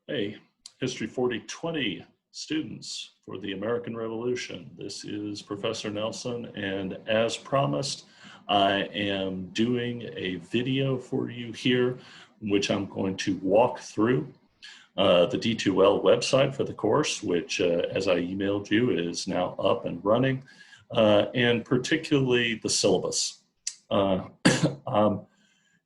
Hey, History 4020 students for the American Revolution. This is Professor Nelson, and as promised, I am doing a video for you here, in which I'm going to walk through the D2L website for the course, which, as I emailed you, is now up and running, and particularly the syllabus. I'm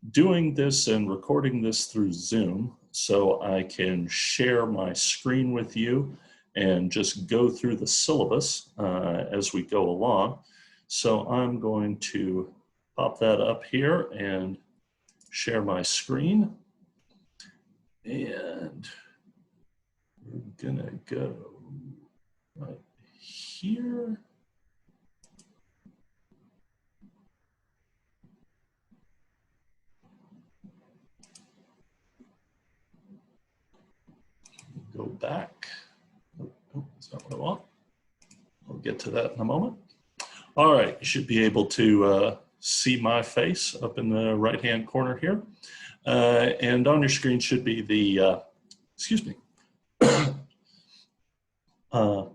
doing this and recording this through Zoom so I can share my screen with you and just go through the syllabus as we go along. So I'm going to pop that up here and share my screen. And we're gonna go right here. Go back. Oh, is that what I want? I'll get to that in a moment. All right, you should be able to see my face up in the right-hand corner here. And on your screen should be the, excuse me, at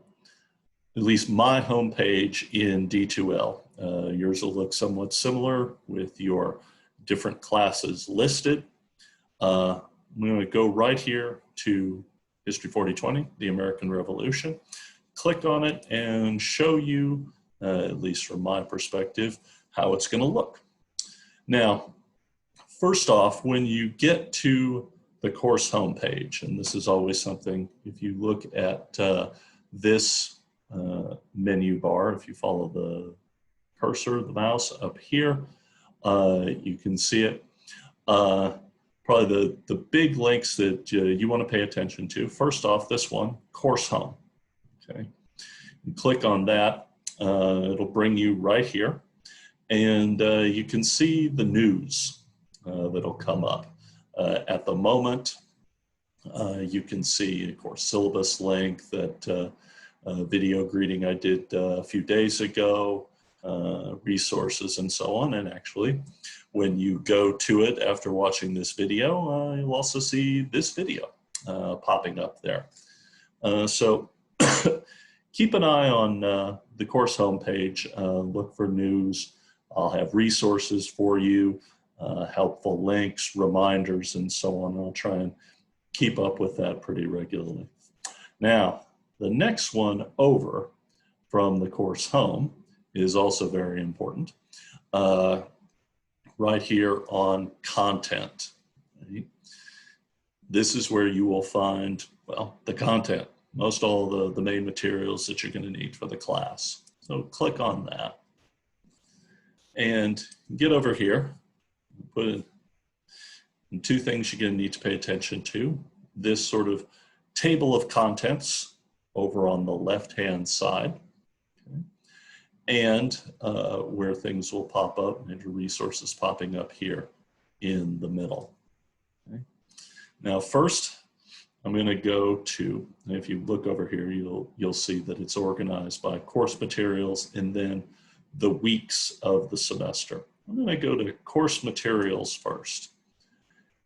least my homepage in D2L. Yours will look somewhat similar with your different classes listed. I'm going to go right here to History 4020, the American Revolution. Click on it and show you, at least from my perspective, how it's going to look. Now, first off, when you get to the course homepage, and this is always something, if you look at this menu bar, if you follow the cursor, the mouse up here, you can see it. Probably the big links that you want to pay attention to. First off, this one, Course Home. Okay, you click on that, it'll bring you right here, and you can see the news that'll come up. At the moment, you can see, of course, syllabus link, that video greeting I did a few days ago, resources and so on. And actually, when you go to it after watching this video, you'll also see this video popping up there. So keep an eye on the course homepage, look for news. I'll have resources for you, helpful links, reminders, and so on. I'll try and keep up with that pretty regularly. Now, the next one over from the course home is also very important. Right here on content. Right? This is where you will find, well, the content, most all the main materials that you're going to need for the class. So click on that and get over here. Put in two things you're going to need to pay attention to. This sort of table of contents over on the left-hand side. Okay. And where things will pop up, and your resources popping up here in the middle. Okay. Now, first, I'm going to go to, and if you look over here, you'll see that it's organized by course materials and then the weeks of the semester. I'm going to go to course materials first.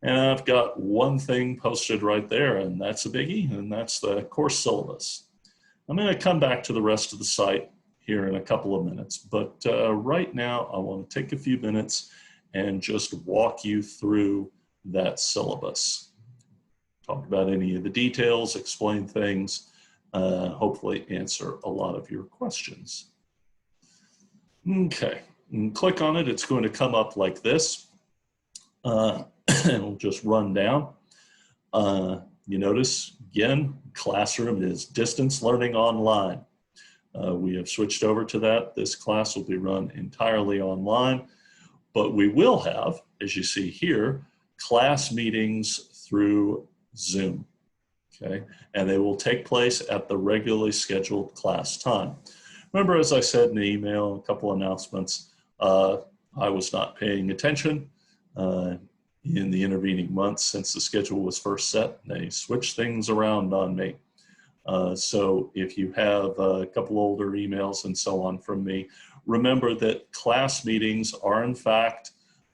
And I've got one thing posted right there, and that's a biggie, and that's the course syllabus. I'm going to come back to the rest of the site here in a couple of minutes, but right now I want to take a few minutes and just walk you through that syllabus. Talk about any of the details, explain things, hopefully answer a lot of your questions. Okay, and click on it, it's going to come up like this. And it'll just run down. You notice, again, classroom is distance learning online. We have switched over to that. This class will be run entirely online, but we will have, as you see here, class meetings through Zoom, okay? And they will take place at the regularly scheduled class time. Remember, as I said in the email, a couple announcements, I was not paying attention in the intervening months since the schedule was first set. They switched things around on me. So if you have a couple older emails and so on from me, remember that class meetings are in fact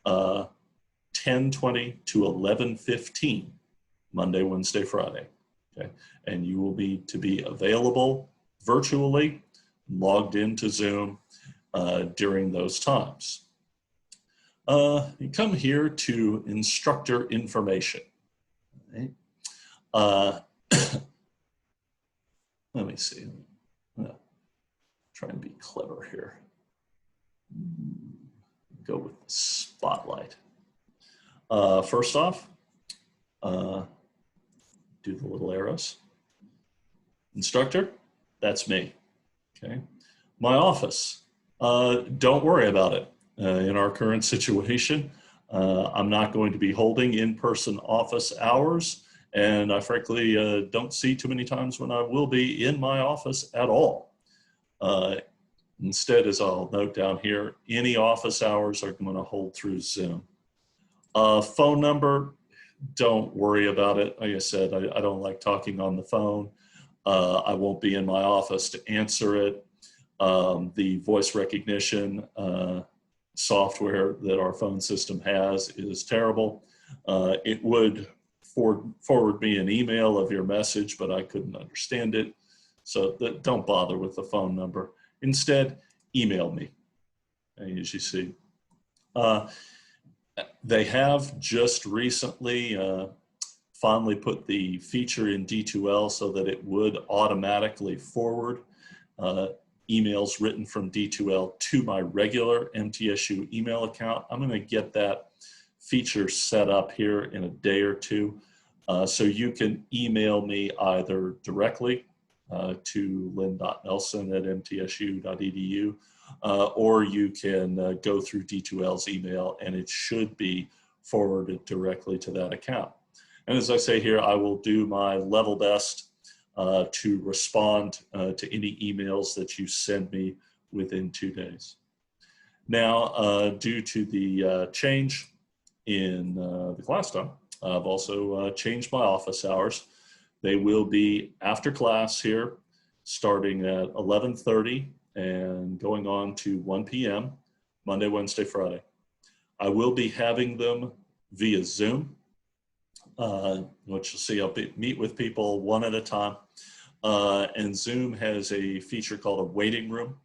10:20 to 11:15 Monday, Wednesday, Friday. Okay, and you will be to be available virtually, logged into Zoom during those times. You come here to instructor information. Right? Let me see. I'm gonna try and be clever here. Go with the spotlight. First off, do the little arrows. Instructor, that's me. Okay. My office, don't worry about it. In our current situation, I'm not going to be holding in-person office hours, and I frankly don't see too many times when I will be in my office at all. Instead, as I'll note down here, any office hours are going to hold through Zoom. Phone number, don't worry about it. Like I said, I don't like talking on the phone. I won't be in my office to answer it. The voice recognition software that our phone system has is terrible. It would forward me an email of your message, but I couldn't understand it. So don't bother with the phone number. Instead, email me, as you see. They have just recently finally put the feature in D2L so that it would automatically forward emails written from D2L to my regular MTSU email account. I'm going to get that feature set up here in a day or two. So you can email me either directly to lynn.nelson@mtsu.edu, or you can go through D2L's email, and it should be forwarded directly to that account. And as I say here, I will do my level best to respond to any emails that you send me within 2 days. Now, due to the change in the class time, I've also changed my office hours. They will be after class here, starting at 11:30 and going on to 1 p.m., Monday, Wednesday, Friday. I will be having them via Zoom, which you'll see I'll meet with people one at a time. And Zoom has a feature called a waiting room.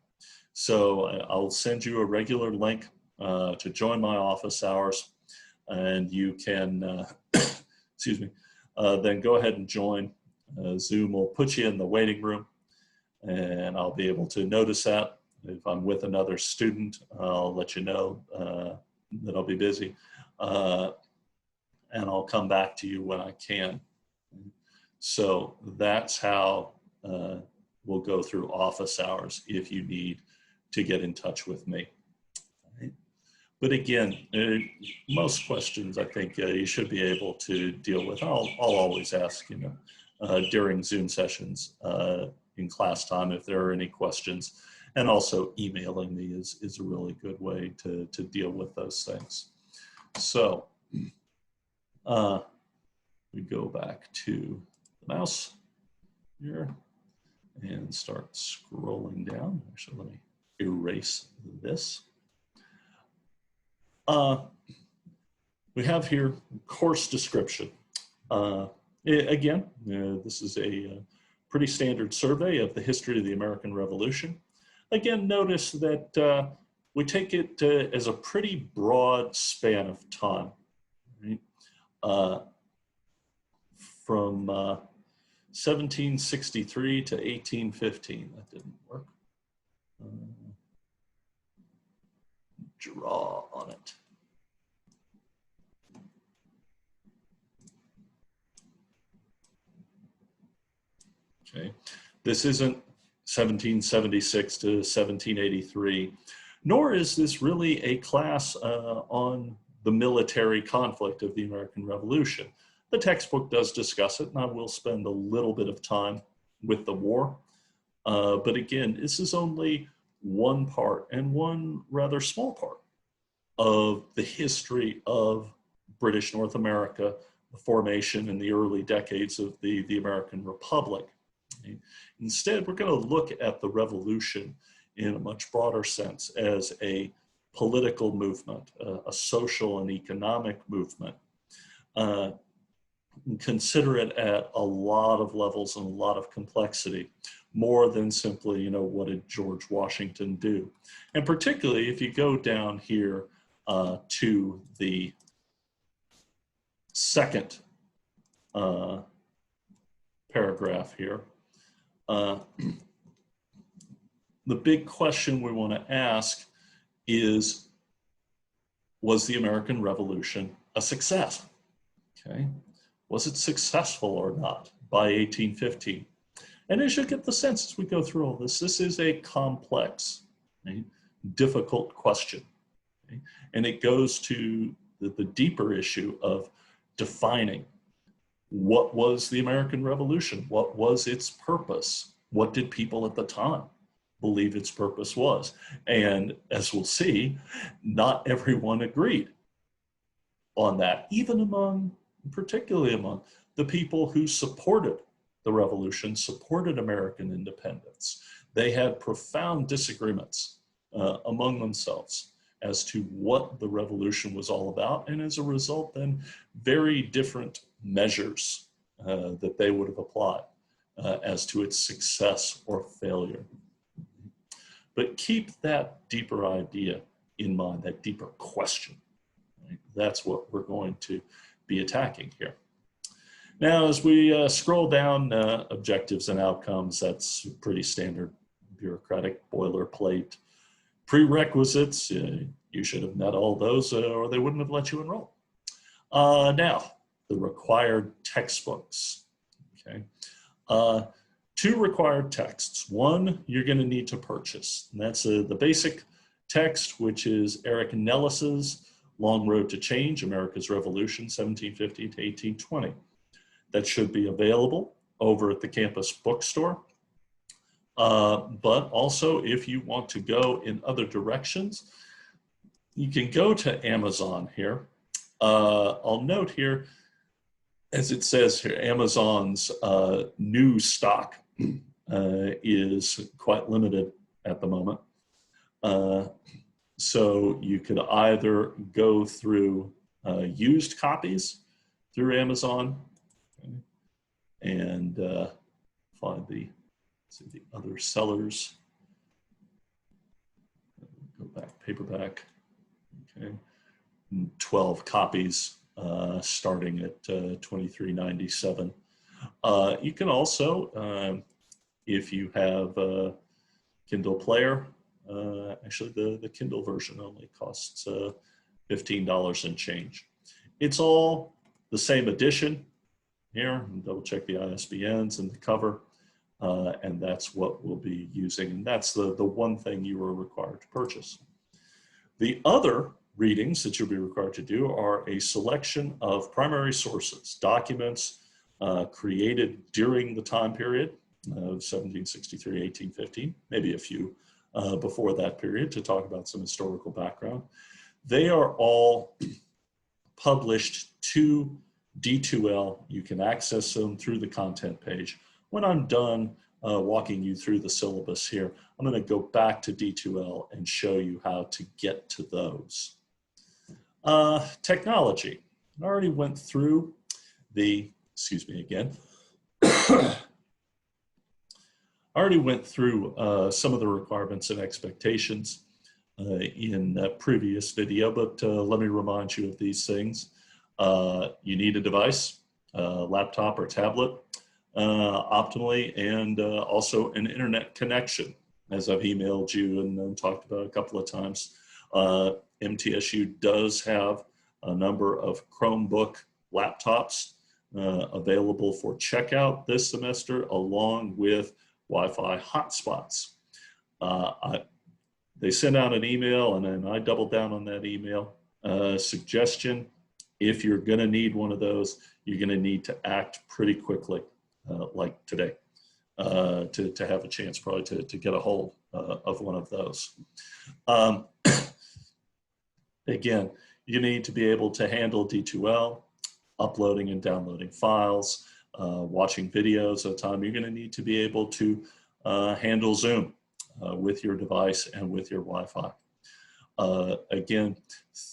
So I'll send you a regular link to join my office hours, and you can, excuse me, then go ahead and join. Zoom will put you in the waiting room, and I'll be able to notice that. If I'm with another student, I'll let you know that I'll be busy, and I'll come back to you when I can. So that's how we'll go through office hours if you need to get in touch with me. But again, most questions I think you should be able to deal with. I'll always ask, during Zoom sessions in class time if there are any questions. And also emailing me is a really good way to deal with those things. So we go back to the mouse here and start scrolling down. Actually, let me erase this. We have here course description. Again, this is a pretty standard survey of the history of the American Revolution. Again, notice that we take it as a pretty broad span of time, right? From 1763 to 1815. That didn't work. Draw on it. Okay, this isn't 1776 to 1783, nor is this really a class on the military conflict of the American Revolution. The textbook does discuss it, and I will spend a little bit of time with the war. But again, this is only one part, and one rather small part, of the history of British North America, the formation in the early decades of the American Republic. Instead, we're going to look at the revolution in a much broader sense as a political movement, a social and economic movement, consider it at a lot of levels and a lot of complexity, more than simply, you know, what did George Washington do? And particularly if you go down here to the second paragraph here, the big question we want to ask is, was the American Revolution a success? Okay, was it successful or not by 1815? And as you get the sense as we go through all this, this is a complex, right, difficult question. Okay? And it goes to the deeper issue of defining what was the American Revolution? What was its purpose? What did people at the time believe its purpose was? And as we'll see, not everyone agreed on that, even among, particularly among the people who supported the revolution, supported American independence. They had profound disagreements among themselves as to what the revolution was all about, and as a result then very different measures that they would have applied as to its success or failure. But keep that deeper idea in mind, that deeper question. Right? That's what we're going to be attacking here. Now, as we scroll down objectives and outcomes, that's pretty standard bureaucratic boilerplate. Prerequisites, you should have met all those or they wouldn't have let you enroll. Now, the required textbooks, okay? 2 required texts. One, you're gonna need to purchase, and that's the basic text, which is Eric Nellis's Long Road to Change, America's Revolution, 1750 to 1820. That should be available over at the campus bookstore. But also, if you want to go in other directions, you can go to Amazon here. I'll note here, as it says here, Amazon's new stock is quite limited at the moment. So you could either go through used copies through Amazon, okay, and find the other sellers. Go back, paperback, okay, 12 copies starting at $23.97. You can also, if you have a Kindle player, actually the Kindle version only costs $15 and change. It's all the same edition here. Double check the ISBNs and the cover, and that's what we'll be using. And that's the one thing you are required to purchase. The other readings that you'll be required to do are a selection of primary sources, documents created during the time period of 1763, 1815, maybe a few before that period to talk about some historical background. They are all published to D2L. You can access them through the content page. When I'm done walking you through the syllabus here, I'm going to go back to D2L and show you how to get to those. Technology. I already went through the, excuse me again. I already went through some of the requirements and expectations in a previous video, but let me remind you of these things. You need a device, laptop or tablet, optimally, and also an internet connection, as I've emailed you and talked about a couple of times. MTSU does have a number of Chromebook laptops available for checkout this semester, along with Wi-Fi hotspots. They sent out an email, and then I doubled down on that email suggestion. If you're going to need one of those, you're going to need to act pretty quickly, like today, to have a chance probably to get a hold of one of those. Again, you need to be able to handle D2L, uploading and downloading files, watching videos at a time. You're going to need to be able to handle Zoom with your device and with your Wi-Fi. Again,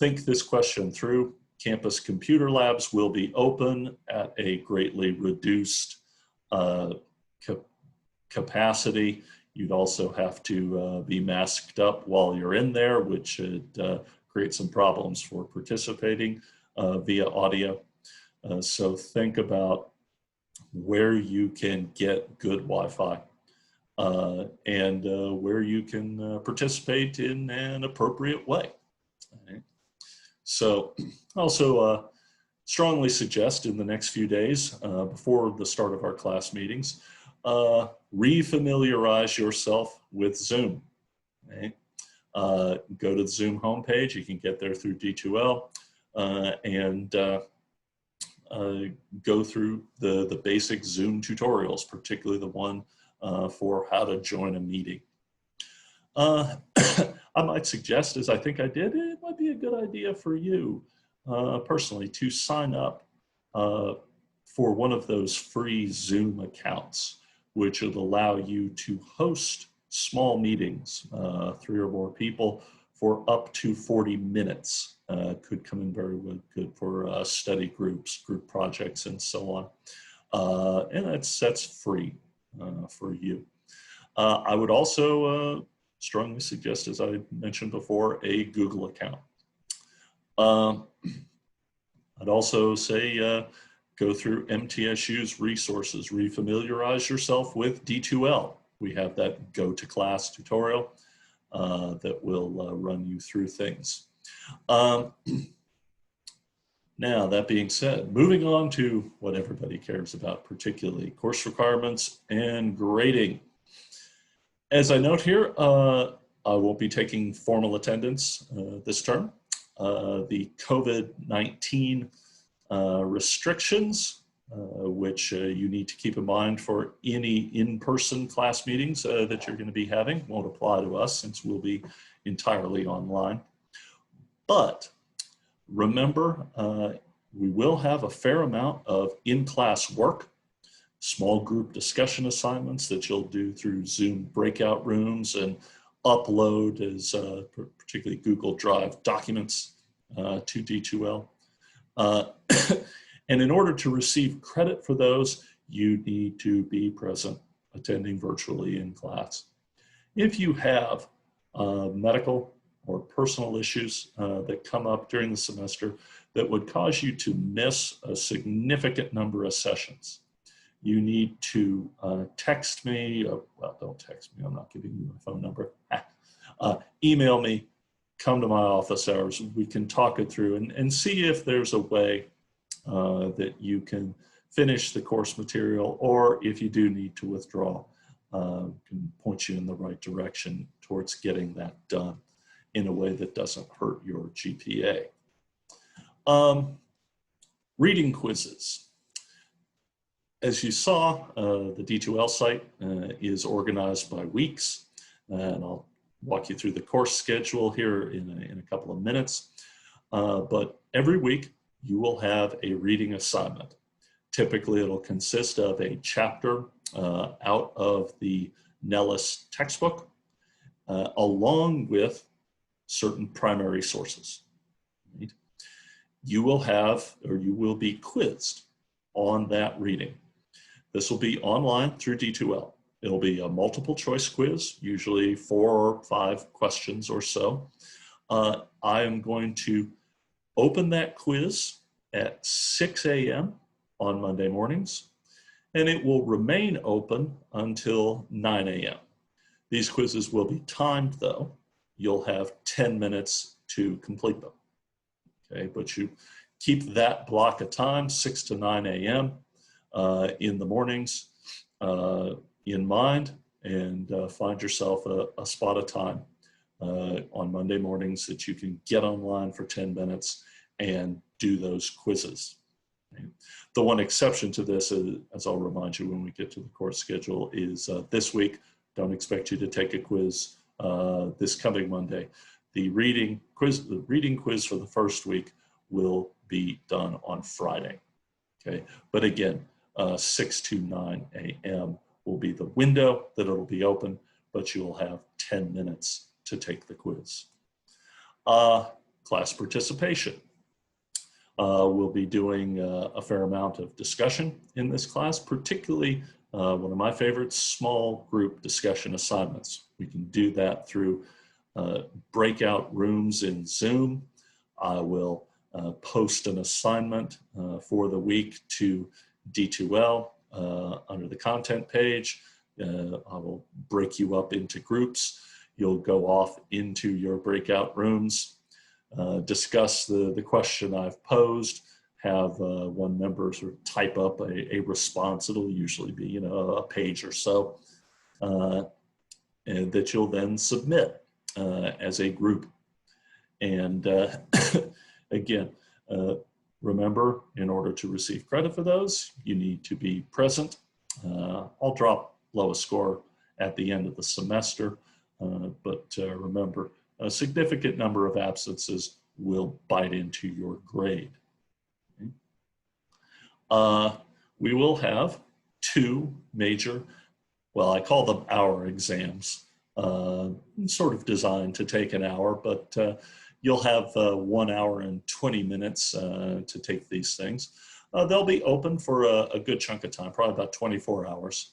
think this question through. campus computer labs will be open at a greatly reduced capacity. You'd also have to be masked up while you're in there, which should create some problems for participating via audio. So think about where you can get good Wi-Fi and where you can participate in an appropriate way. Right. So also strongly suggest in the next few days before the start of our class meetings, refamiliarize yourself with Zoom. Right? Go to the Zoom homepage. You can get there through D2L and go through the basic Zoom tutorials, particularly the one for how to join a meeting. I might suggest, as I think I did, it might be a good idea for you personally to sign up for one of those free Zoom accounts, which would allow you to host small meetings, 3 or more people, for up to 40 minutes. Could come in very good for study groups, group projects, and so on. And that's free for you. I would also strongly suggest, as I mentioned before, a Google account. I'd also say go through MTSU's resources, refamiliarize yourself with D2L. We have that Go to Class tutorial that will run you through things. Now, that being said, moving on to what everybody cares about, particularly course requirements and grading. As I note here, I won't be taking formal attendance this term. The COVID-19 restrictions, which you need to keep in mind for any in-person class meetings that you're going to be having, won't apply to us since we'll be entirely online. But remember, we will have a fair amount of in-class work, small group discussion assignments that you'll do through Zoom breakout rooms and upload as particularly Google Drive documents to D2L. And in order to receive credit for those, you need to be present, attending virtually in class. If you have medical or personal issues that come up during the semester that would cause you to miss a significant number of sessions, you need to text me, well, don't text me, I'm not giving you my phone number. Email me, come to my office hours, we can talk it through and see if there's a way that you can finish the course material, or if you do need to withdraw, can point you in the right direction towards getting that done in a way that doesn't hurt your GPA. Reading quizzes. As you saw, the D2L site is organized by weeks, and I'll walk you through the course schedule here in a couple of minutes. But every week you will have a reading assignment. Typically it'll consist of a chapter out of the Nellis textbook, along with certain primary sources. Right? You will have, or you will be quizzed on that reading. This will be online through D2L. It'll be a multiple choice quiz, usually 4 or 5 questions or so. I am going to open that quiz at 6 a.m. on Monday mornings, and it will remain open until 9 a.m. These quizzes will be timed though. You'll have 10 minutes to complete them. Okay, but you keep that block of time, 6 to 9 a.m. In the mornings in mind, and find yourself a spot of time on Monday mornings that you can get online for 10 minutes and do those quizzes. Okay. The one exception to this, as I'll remind you when we get to the course schedule, is this week. Don't expect you to take a quiz this coming Monday. The reading quiz for the first week will be done on Friday. Okay, but again, 6 to 9 a.m. will be the window that it'll be open, but you'll have 10 minutes to take the quiz. Class participation. We'll be doing a fair amount of discussion in this class, particularly one of my favorites, small group discussion assignments. We can do that through breakout rooms in Zoom. I will post an assignment for the week to D2L under the content page. I will break you up into groups. You'll go off into your breakout rooms, discuss the question I've posed, have one member sort of type up a response. It'll usually be, you know, a page or so, and that you'll then submit as a group. And again, remember, in order to receive credit for those, you need to be present. I'll drop lowest score at the end of the semester, but remember, a significant number of absences will bite into your grade. Okay. We will have two major, well, I call them hour exams, sort of designed to take an hour, but you'll have 1 hour and 20 minutes to take these things. They'll be open for a good chunk of time, probably about 24 hours,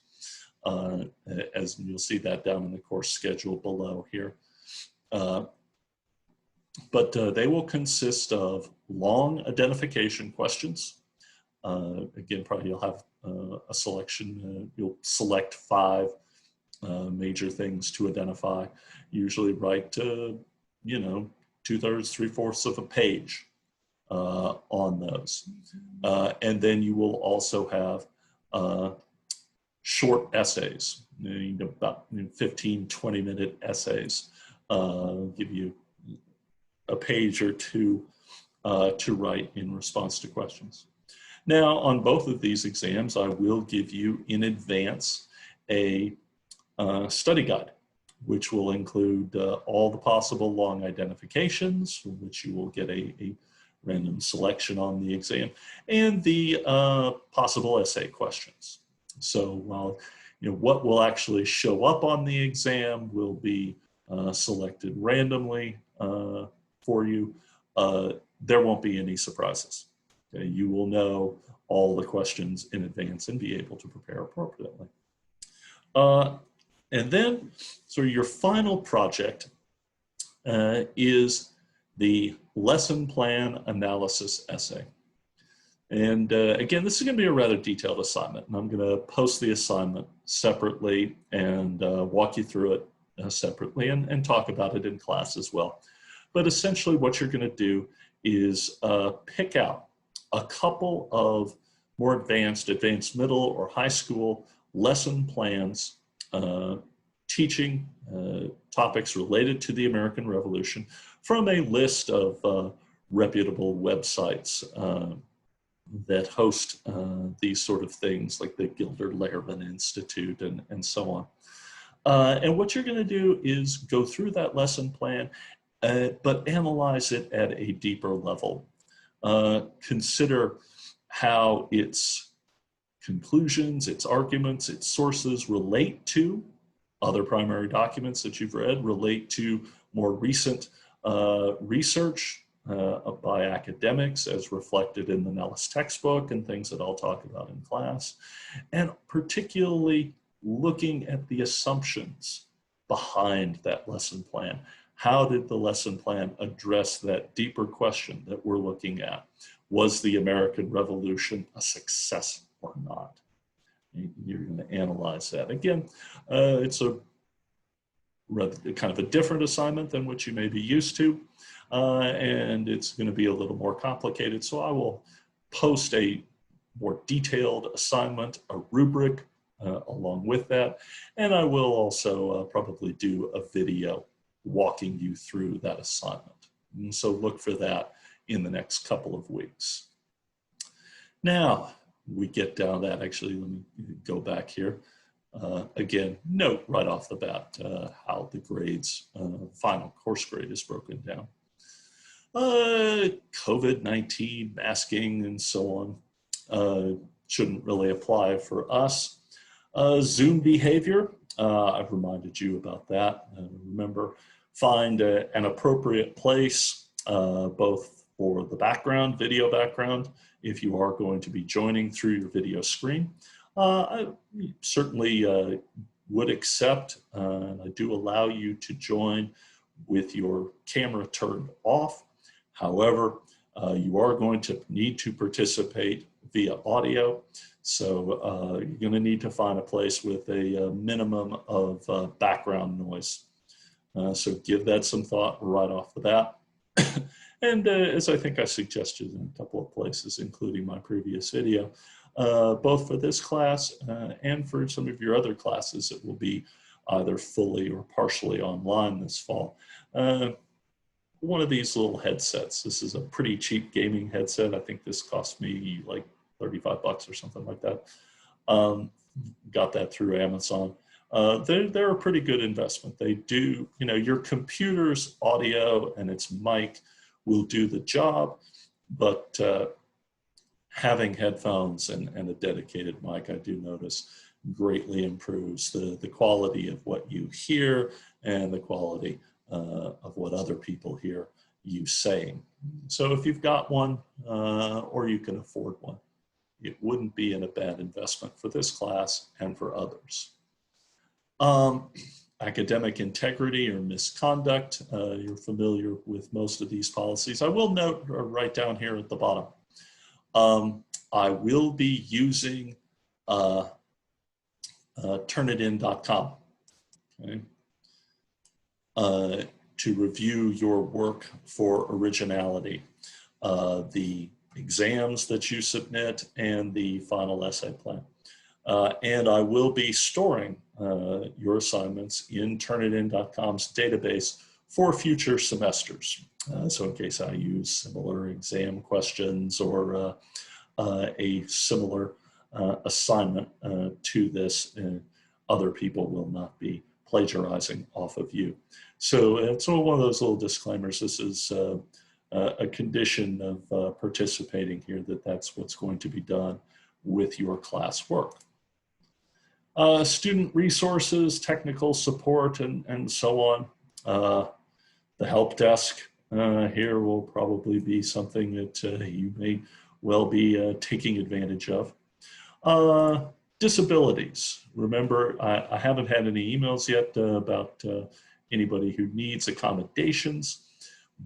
as you'll see that down in the course schedule below here. But they will consist of long identification questions. Again, probably you'll have a selection, you'll select 5 major things to identify, usually write, you know, 2/3, 3/4 of a page on those. And then you will also have short essays, you know, about 15, 20-minute essays, give you a page or two to write in response to questions. Now, on both of these exams, I will give you in advance a study guide, which will include all the possible long identifications, from which you will get a random selection on the exam, and the possible essay questions. So while, you know, what will actually show up on the exam will be selected randomly for you, there won't be any surprises. Okay? You will know all the questions in advance and be able to prepare appropriately. And then, so your final project is the lesson plan analysis essay. And again, this is going to be a rather detailed assignment, and I'm going to post the assignment separately and walk you through it separately and talk about it in class as well. But essentially what you're going to do is pick out a couple of more advanced middle or high school lesson plans teaching topics related to the American Revolution from a list of reputable websites that host these sort of things, like the Gilder-Lehrman Institute and so on. And what you're going to do is go through that lesson plan, but analyze it at a deeper level. Consider how its conclusions, its arguments, its sources relate to other primary documents that you've read, relate to more recent research by academics as reflected in the Nellis textbook and things that I'll talk about in class, and particularly looking at the assumptions behind that lesson plan. How did the lesson plan address that deeper question that we're looking at? Was the American Revolution a success or not? You're going to analyze that. Again, it's a kind of a different assignment than what you may be used to, and it's going to be a little more complicated. So I will post a more detailed assignment, a rubric along with that, and I will also probably do a video walking you through that assignment. And so look for that in the next couple of weeks. Now, we get down that, actually, let me go back here. Again, note right off the bat how the grades, final course grade is broken down. COVID-19, masking, and so on shouldn't really apply for us. Zoom behavior, I've reminded you about that. Remember, find an appropriate place, both for the background, video background, if you are going to be joining through your video screen. I certainly would accept, and I do allow you to join with your camera turned off. However, you are going to need to participate via audio. So you're going to need to find a place with a minimum of background noise. So give that some thought right off the bat. And as I think I suggested in a couple of places, including my previous video, both for this class and for some of your other classes, it will be either fully or partially online this fall. One of these little headsets. This is a pretty cheap gaming headset. I think this cost me like 35 bucks or something like that. Got that through Amazon. They're a pretty good investment. They do, you know, your computer's audio and its mic will do the job, but having headphones and a dedicated mic, I do notice, greatly improves the quality of what you hear and the quality of what other people hear you saying. So if you've got one or you can afford one, it wouldn't be a bad investment for this class and for others. Academic integrity or misconduct, you're familiar with most of these policies. I will note right down here at the bottom, I will be using turnitin.com, okay, to review your work for originality, the exams that you submit, and the final essay plan. And I will be storing your assignments in turnitin.com's database for future semesters. So in case I use similar exam questions or a similar assignment to this, other people will not be plagiarizing off of you. So it's one of those little disclaimers. This is a condition of participating here, that's what's going to be done with your classwork. Student resources, technical support, and so on. The help desk here will probably be something that you may well be taking advantage of. Disabilities. Remember, I haven't had any emails yet about anybody who needs accommodations,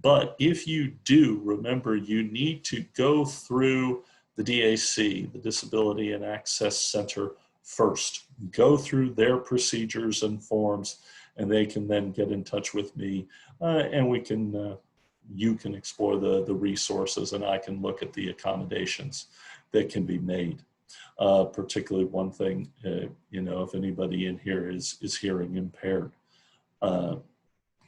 but if you do, remember you need to go through the DAC, the Disability and Access Center, first. Go through their procedures and forms, and they can then get in touch with me, and we can, you can explore the resources, and I can look at the accommodations that can be made. Particularly one thing, you know, if anybody in here is hearing impaired,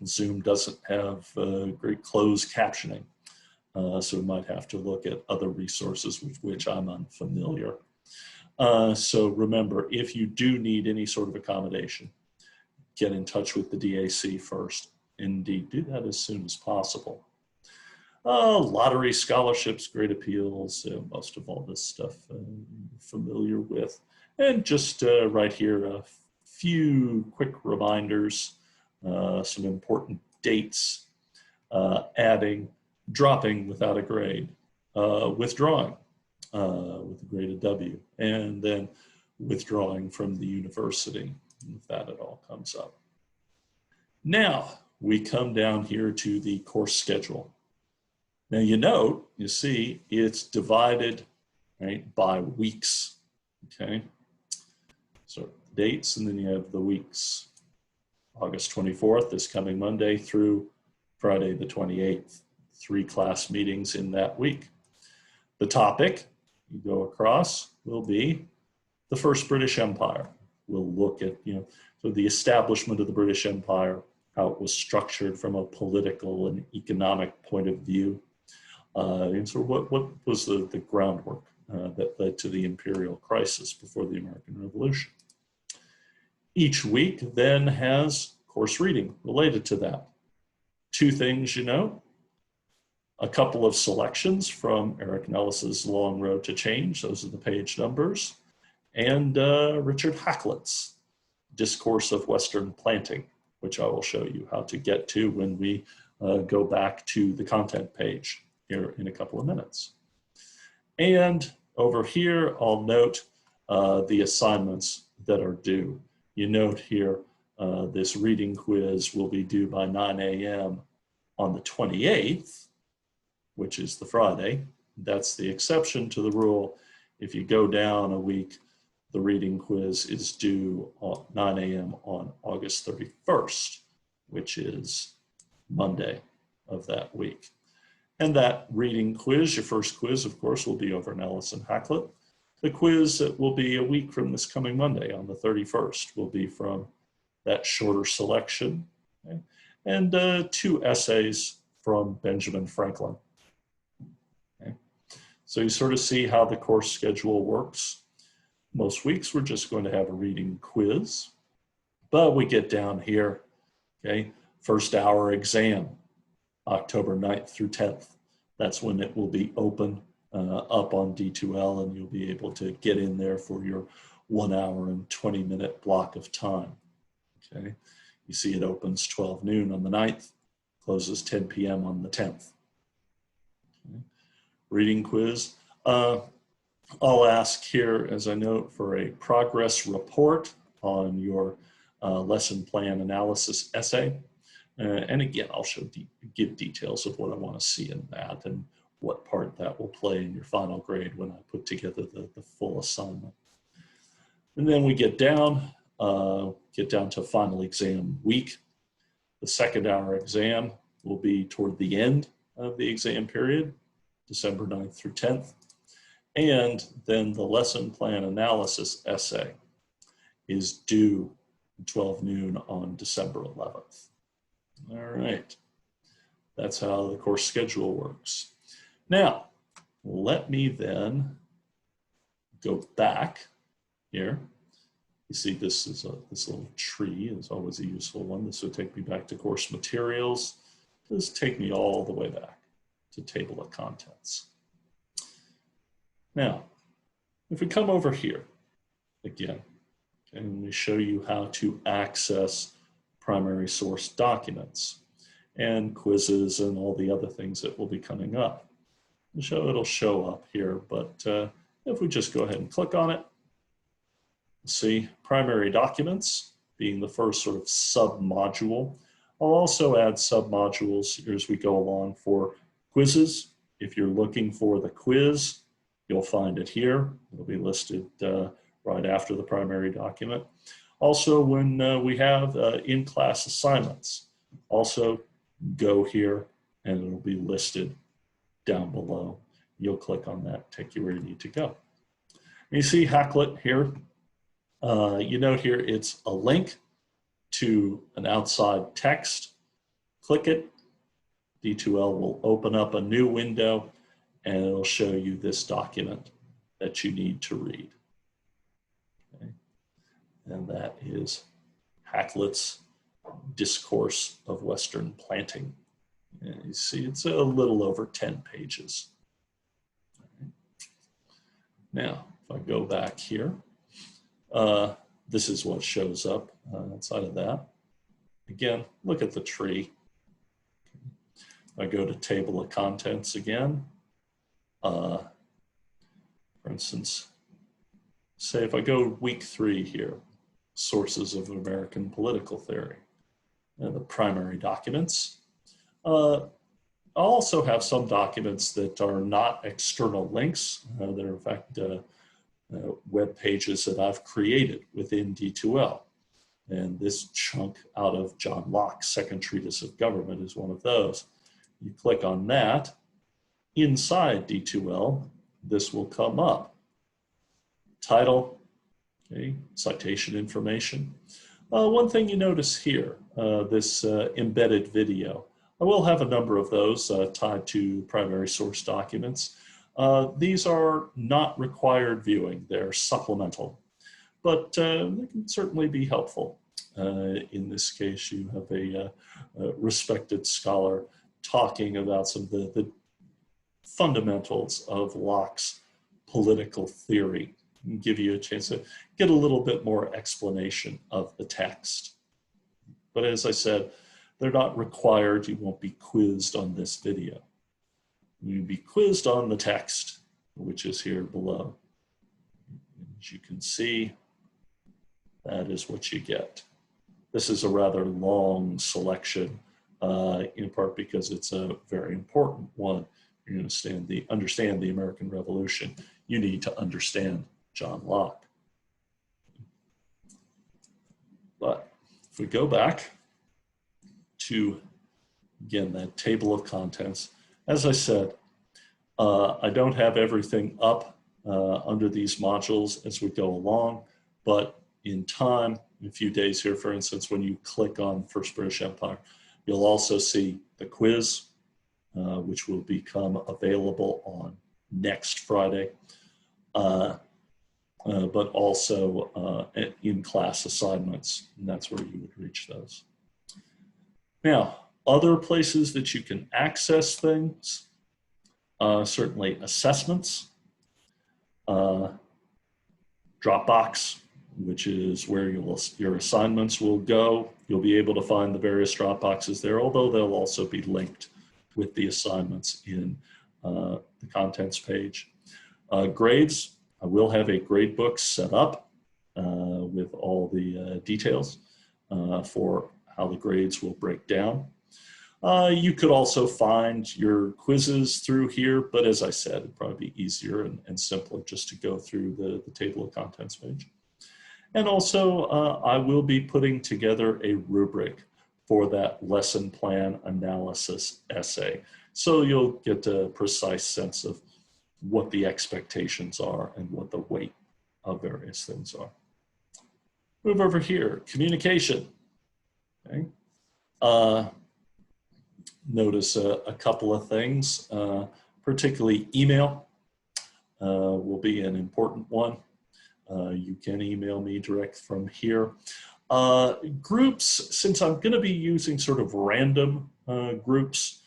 Zoom doesn't have great closed captioning, so we might have to look at other resources with which I'm unfamiliar. So remember, if you do need any sort of accommodation, get in touch with the DAC first. Indeed, do that as soon as possible. Lottery scholarships, grade appeals, most of all this stuff I'm familiar with. And just right here, a few quick reminders, some important dates, adding, dropping without a grade, withdrawing with a grade of W, and then withdrawing from the university, if that at all comes up. Now, we come down here to the course schedule. Now you see, it's divided, right, by weeks, okay? So dates, and then you have the weeks. August 24th is coming Monday through Friday the 28th. 3 class meetings in that week. The topic you go across will be the First British Empire. We'll look at, so the establishment of the British Empire, how it was structured from a political and economic point of view. And so what was the groundwork that led to the imperial crisis before the American Revolution. Each week then has course reading related to that. 2 things, a couple of selections from Eric Nellis's Long Road to Change, those are the page numbers, and Richard Hakluyt's Discourse of Western Planting, which I will show you how to get to when we go back to the content page. here in a couple of minutes. And over here, I'll note the assignments that are due. You note here, this reading quiz will be due by 9 a.m. on the 28th, which is the Friday. That's the exception to the rule. If you go down a week, the reading quiz is due at 9 a.m. on August 31st, which is Monday of that week. And that reading quiz, your first quiz, of course, will be over in Ellis and Hacklet. The quiz that will be a week from this coming Monday on the 31st will be from that shorter selection, okay? And 2 essays from Benjamin Franklin. Okay? So you sort of see how the course schedule works. Most weeks we're just going to have a reading quiz, but we get down here, okay? First hour exam, October 9th through 10th. That's when it will be open up on D2L, and you'll be able to get in there for your 1 hour and 20-minute block of time. Okay, you see it opens 12 noon on the 9th, closes 10 p.m. on the 10th. Okay. Reading quiz. I'll ask here, as I note, for a progress report on your lesson plan analysis essay. And again, I'll give details of what I want to see in that and what part that will play in your final grade when I put together the full assignment. And then we get down to final exam week. The second hour exam will be toward the end of the exam period, December 9th through 10th. And then the lesson plan analysis essay is due 12 noon on December 11th. All right, that's how the course schedule works. Now, let me then go back here. You see this is this little tree is always a useful one. This would take me back to course materials. This take me all the way back to table of contents. Now, if we come over here again, and we show you how to access primary source documents and quizzes and all the other things that will be coming up. It'll show up here, but if we just go ahead and click on it, see primary documents being the first sort of sub-module. I'll also add sub-modules here as we go along for quizzes. If you're looking for the quiz, you'll find it here. It'll be listed right after the primary document. Also, when we have in-class assignments, also go here and it'll be listed down below. You'll click on that, take you where you need to go. You see Hacklet here. You note here it's a link to an outside text. Click it. D2L will open up a new window and it'll show you this document that you need to read. Okay. And that is Hacklet's Discourse of Western Planting. And you see it's a little over 10 pages. Okay. Now, if I go back here, this is what shows up outside of that. Again, look at the tree. I go to table of contents again. For instance, say if I go week 3 here, sources of American political theory, and the primary documents. I'll also have some documents that are not external links. That are in fact web pages that I've created within D2L. And this chunk out of John Locke's Second Treatise of Government is one of those. You click on that. Inside D2L, this will come up. Title, okay, citation information. One thing you notice here, this embedded video. I will have a number of those tied to primary source documents. These are not required viewing, they're supplemental, but they can certainly be helpful. In this case, you have a respected scholar talking about some of the fundamentals of Locke's political theory and give you a chance to get a little bit more explanation of the text. But as I said, they're not required. You won't be quizzed on this video. You'll be quizzed on the text, which is here below. As you can see, that is what you get. This is a rather long selection, in part because it's a very important one. You understand the American Revolution. You need to understand John Locke. But if we go back to, again, that table of contents, as I said, I don't have everything up under these modules as we go along, but in time, in a few days here, for instance, when you click on First British Empire, you'll also see the quiz, which will become available on next Friday, but also in-class assignments, and that's where you would reach those. Now, other places that you can access things, certainly assessments, Dropbox, which is where your assignments will go. You'll be able to find the various Dropboxes there, although they'll also be linked with the assignments in the contents page. Grades, I will have a grade book set up with all the details for how the grades will break down. You could also find your quizzes through here, but as I said, it'd probably be easier and simpler just to go through the table of contents page. And also, I will be putting together a rubric for that lesson plan analysis essay. So you'll get a precise sense of what the expectations are and what the weight of various things are. Move over here, communication. Okay. Notice a couple of things, particularly email will be an important one. You can email me direct from here. Groups, since I'm going to be using sort of random groups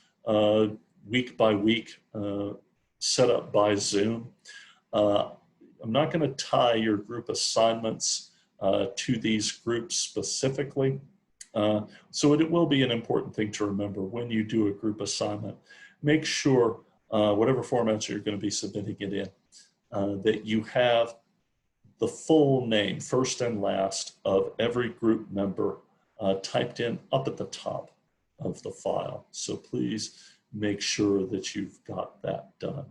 week by week, set up by Zoom, I'm not going to tie your group assignments to these groups specifically. So it will be an important thing to remember when you do a group assignment. Make sure, whatever formats you're going to be submitting it in, that you have the full name, first and last, of every group member typed in up at the top of the file. So please make sure that you've got that done.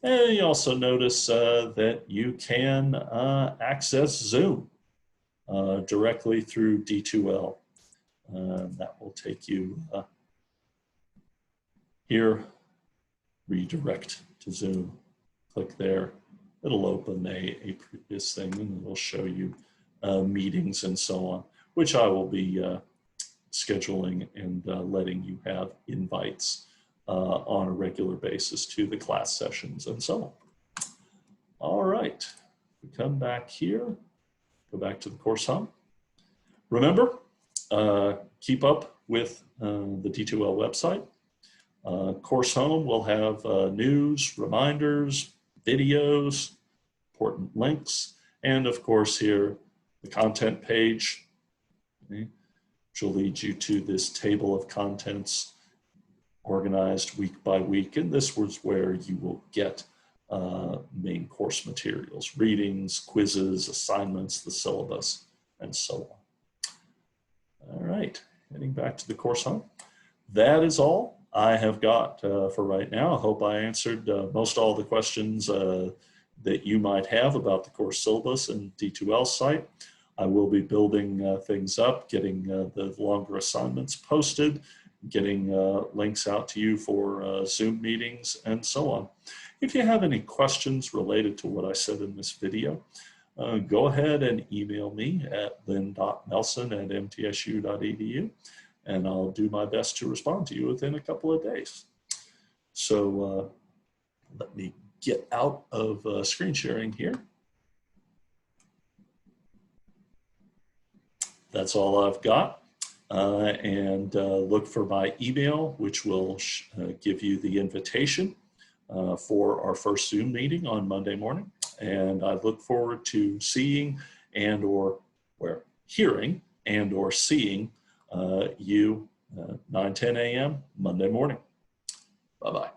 And you also notice that you can access Zoom directly through D2L. That will take you here, redirect to Zoom, click there. It'll open a previous thing and it'll show you meetings and so on, which I will be scheduling and letting you have invites on a regular basis to the class sessions and so on. All right, we come back here, go back to the course home. Remember, keep up with the D2L website. Course home will have news, reminders, videos, important links, and of course here, the content page, okay, which will lead you to this table of contents organized week by week. And this was where you will get main course materials, readings, quizzes, assignments, the syllabus, and so on. All right, heading back to the course home. That is all I have got for right now. I hope I answered most all the questions that you might have about the course syllabus and D2L site. I will be building things up, getting the longer assignments posted, getting links out to you for Zoom meetings and so on. If you have any questions related to what I said in this video, go ahead and email me at lynn.nelson@mtsu.edu, and I'll do my best to respond to you within a couple of days. So let me get out of screen sharing here. That's all I've got. And look for my email, which will give you the invitation for our first Zoom meeting on Monday morning. And I look forward to seeing hearing and or seeing you 9-10 a.m. Monday morning. Bye-bye.